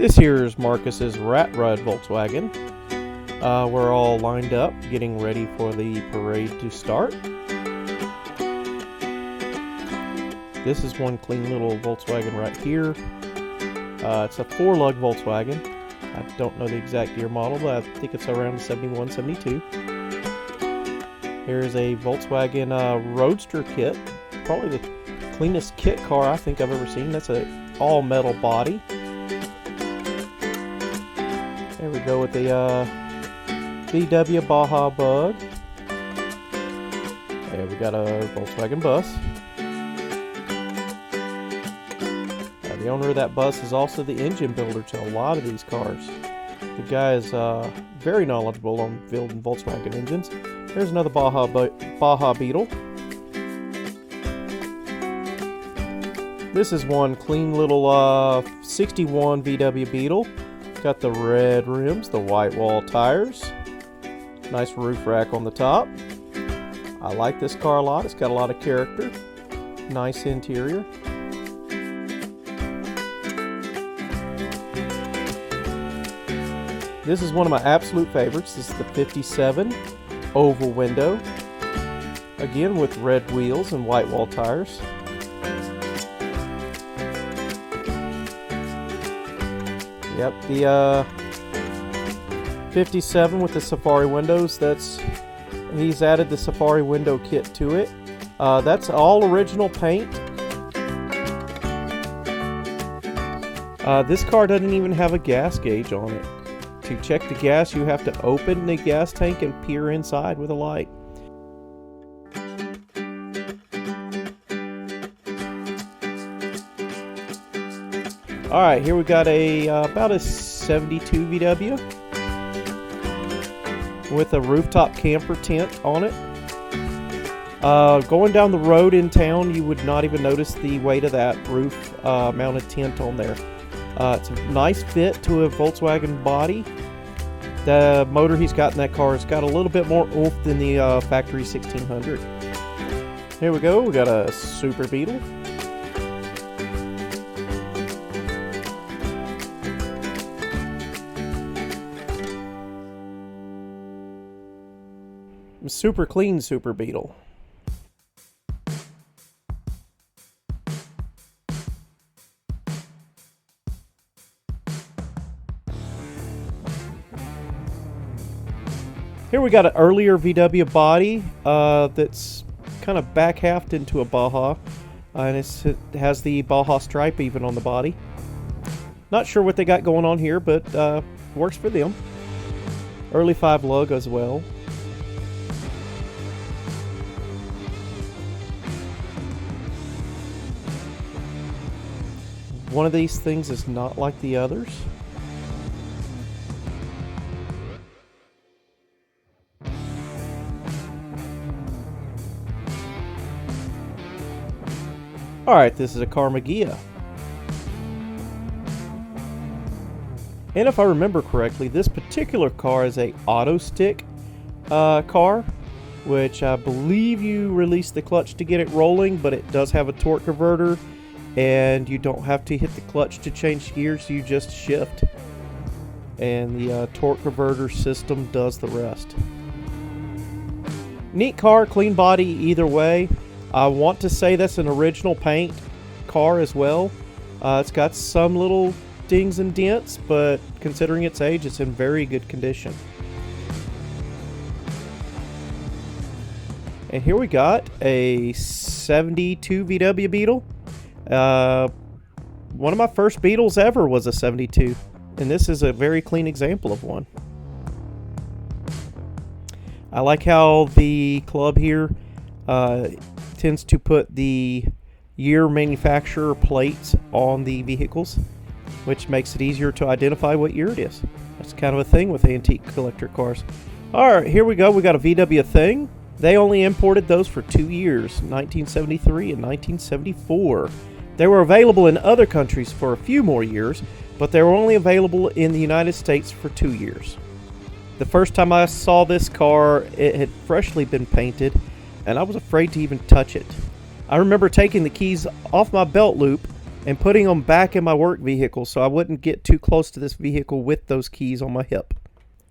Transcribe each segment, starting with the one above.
This here is Marcus's Rat Rod Volkswagen. We're all lined up, getting ready for the parade to start. This is one clean little Volkswagen right here. It's a 4-lug Volkswagen. I don't know the exact year model, but I think it's around 71, 72. Here's a Volkswagen Roadster KIT. Probably the cleanest kit car I think I've ever seen. That's an all-metal body. There we go with the VW Baja Bug. There we got a Volkswagen bus. The owner of that bus is also the engine builder to a lot of these cars. The guy is very knowledgeable on building Volkswagen engines. There's another Baja Beetle. This is one clean little 61 VW Beetle. Got the red rims, the white wall tires. Nice roof rack on the top. I like this car a lot. It's got a lot of character. Nice interior. This is one of my absolute favorites. This is the 57 oval window. Again with red wheels and white wall tires. Yep, the 57 with the safari windows. He's added the safari window kit to it. That's all original paint. This car doesn't even have a gas gauge on it. To check the gas, you have to open the gas tank and peer inside with a light. Alright, here we got about a 72 VW with a rooftop camper tent on it. Going down the road in town, you would not even notice the weight of that roof mounted tent on there. It's a nice fit to a Volkswagen body. The motor he's got in that car has got a little bit more oomph than the factory 1600. Here we go, we got a Super Beetle. Super clean Super Beetle. Here we got an earlier VW body that's kind of back halved into a Baja, and it has the Baja stripe even on the body. Not sure what they got going on here, but works for them. Early 5 lug as well. One of these things is not like the others. Alright, this is a Karmann Ghia. And if I remember correctly, this particular car is a auto stick car, which I believe you release the clutch to get it rolling, but it does have a torque converter, and you don't have to hit the clutch to change gears, you just shift. And the torque converter system does the rest. Neat car, clean body either way. I want to say that's an original paint car as well. It's got some little dings and dents, but considering its age, it's in very good condition. And here we got a 72 VW Beetle. One of my first Beetles ever was a 72, and this is a very clean example of one. I like how the club here tends to put the year manufacturer plates on the vehicles, which makes it easier to identify what year it is. That's kind of a thing with antique collector cars. Alright, here we go. We got a VW Thing. They only imported those for 2 years, 1973 and 1974. They were available in other countries for a few more years, but they were only available in the United States for 2 years. The first time I saw this car, it had freshly been painted, and I was afraid to even touch it. I remember taking the keys off my belt loop and putting them back in my work vehicle so I wouldn't get too close to this vehicle with those keys on my hip.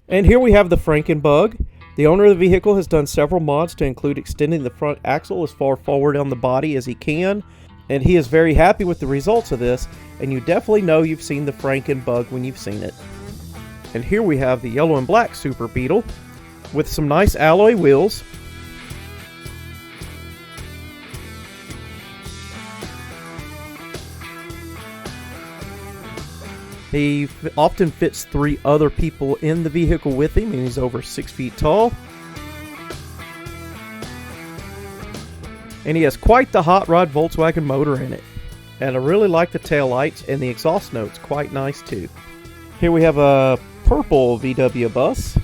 And here we have the Frankenbug. The owner of the vehicle has done several mods to include extending the front axle as far forward on the body as he can, and he is very happy with the results of this, and you definitely know you've seen the Frankenbug when you've seen it. And here we have the yellow and black Super Beetle with some nice alloy wheels. He often fits 3 other people in the vehicle with him, and he's over 6 feet tall. And he has quite the hot rod Volkswagen motor in it. And I really like the taillights, and the exhaust notes quite nice too. Here we have a purple VW bus.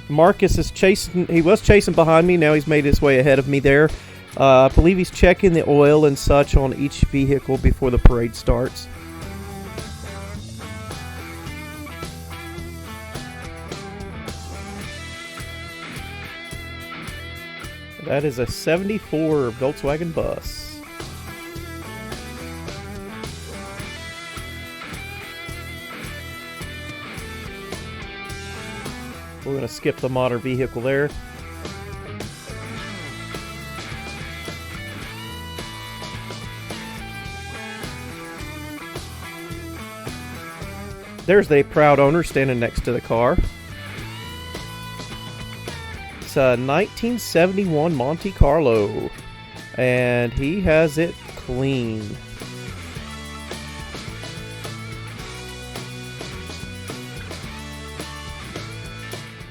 Marcus is chasing, he was chasing behind me, now he's made his way ahead of me there. I believe he's checking the oil and such on each vehicle before the parade starts. That is a 74 Volkswagen bus. We're going to skip the modern vehicle there. There's the proud owner standing next to the car. It's a 1971 Monte Carlo, and he has it clean.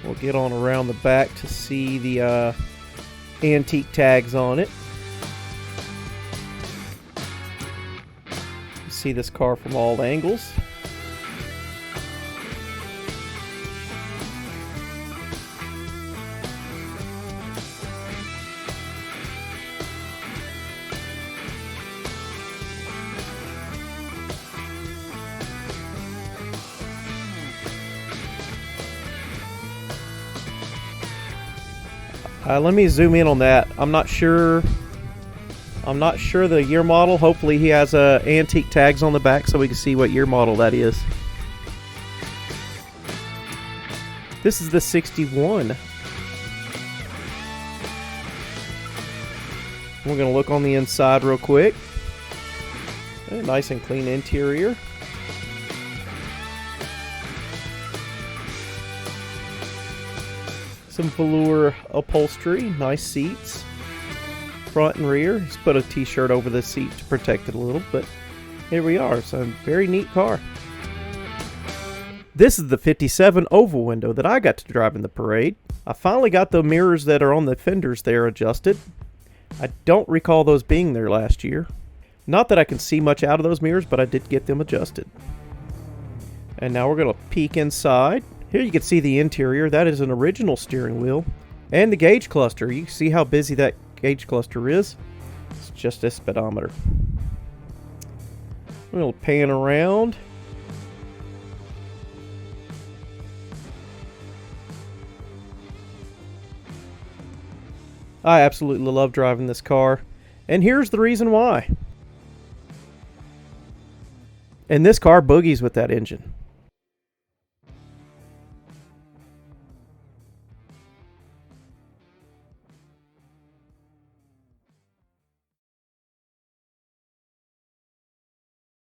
We'll get on around the back to see the antique tags on it. See this car from all angles. Let me zoom in on that. I'm not sure the year model. Hopefully he has antique tags on the back so we can see what year model that is. This is the 61. We're going to look on the inside real quick. Nice and clean interior. Some velour upholstery, nice seats, front and rear. He's put a t-shirt over the seat to protect it a little, but here we are. It's a very neat car. This is the 57 oval window that I got to drive in the parade. I finally got the mirrors that are on the fenders there adjusted. I don't recall those being there last year. Not that I can see much out of those mirrors, but I did get them adjusted. And now we're going to peek inside. Here you can see the interior. That is an original steering wheel. And the gauge cluster. You see how busy that gauge cluster is? It's just a speedometer. We'll pan around. I absolutely love driving this car. And here's the reason why. And this car boogies with that engine.